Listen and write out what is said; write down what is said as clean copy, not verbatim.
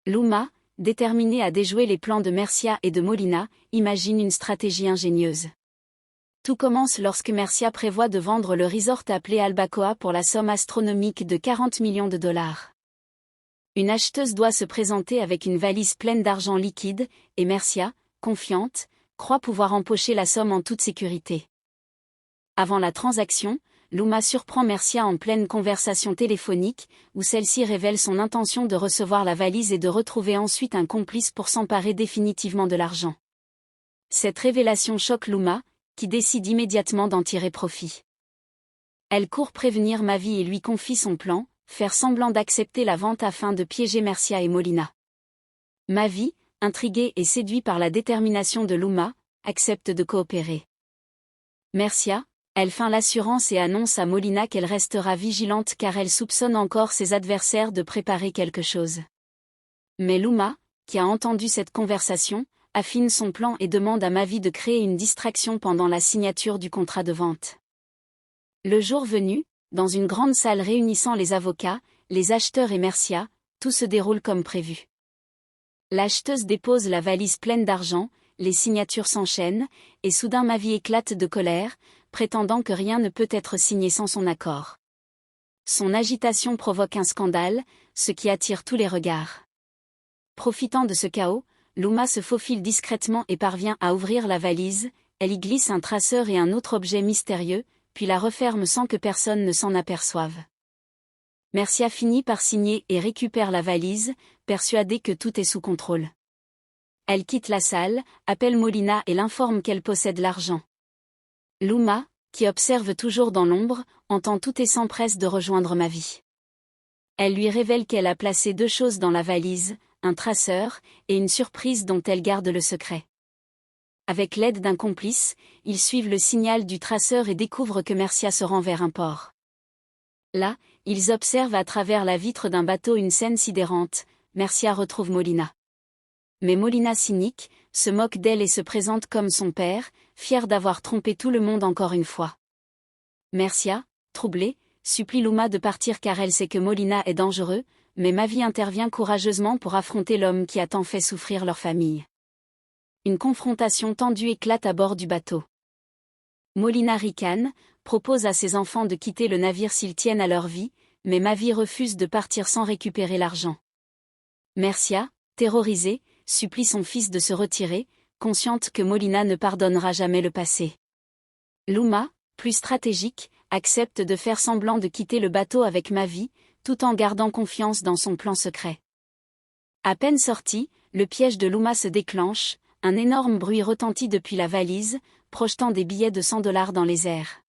Luma, déterminée à déjouer les plans de Mercia et de Molina, imagine une stratégie ingénieuse. Tout commence lorsque Mercia prévoit de vendre le resort appelé Albacoa pour la somme astronomique de 40 millions de dollars. Une acheteuse doit se présenter avec une valise pleine d'argent liquide, et Mercia, confiante, croit pouvoir empocher la somme en toute sécurité. Avant la transaction, Luma surprend Mercia en pleine conversation téléphonique, où celle-ci révèle son intention de recevoir la valise et de retrouver ensuite un complice pour s'emparer définitivement de l'argent. Cette révélation choque Luma, qui décide immédiatement d'en tirer profit. Elle court prévenir Mavi et lui confie son plan, faire semblant d'accepter la vente afin de piéger Mercia et Molina. Mavi, intrigué et séduit par la détermination de Luma, accepte de coopérer. Mercia, elle feint l'assurance et annonce à Molina qu'elle restera vigilante car elle soupçonne encore ses adversaires de préparer quelque chose. Mais Luma, qui a entendu cette conversation, affine son plan et demande à Mavi de créer une distraction pendant la signature du contrat de vente. Le jour venu, dans une grande salle réunissant les avocats, les acheteurs et Mercia, tout se déroule comme prévu. L'acheteuse dépose la valise pleine d'argent, les signatures s'enchaînent, et soudain Mavi éclate de colère, prétendant que rien ne peut être signé sans son accord. Son agitation provoque un scandale, ce qui attire tous les regards. Profitant de ce chaos, Luma se faufile discrètement et parvient à ouvrir la valise, elle y glisse un traceur et un autre objet mystérieux, puis la referme sans que personne ne s'en aperçoive. Mercia finit par signer et récupère la valise, persuadée que tout est sous contrôle. Elle quitte la salle, appelle Molina et l'informe qu'elle possède l'argent. Luma, qui observe toujours dans l'ombre, entend tout et s'empresse de rejoindre Mavi. Elle lui révèle qu'elle a placé deux choses dans la valise, un traceur, et une surprise dont elle garde le secret. Avec l'aide d'un complice, ils suivent le signal du traceur et découvrent que Mercia se rend vers un port. Là, ils observent à travers la vitre d'un bateau une scène sidérante, Mercia retrouve Molina. Mais Molina cynique, se moque d'elle et se présente comme son père, fier d'avoir trompé tout le monde encore une fois. Mercia, troublée, supplie Luma de partir car elle sait que Molina est dangereux, mais Mavi intervient courageusement pour affronter l'homme qui a tant fait souffrir leur famille. Une confrontation tendue éclate à bord du bateau. Molina ricane, propose à ses enfants de quitter le navire s'ils tiennent à leur vie, mais Mavi refuse de partir sans récupérer l'argent. Mercia, terrorisée, supplie son fils de se retirer, consciente que Molina ne pardonnera jamais le passé. Luma, plus stratégique, accepte de faire semblant de quitter le bateau avec Mavi, tout en gardant confiance dans son plan secret. À peine sorti, le piège de Luma se déclenche, un énorme bruit retentit depuis la valise, projetant des billets de $100 dans les airs.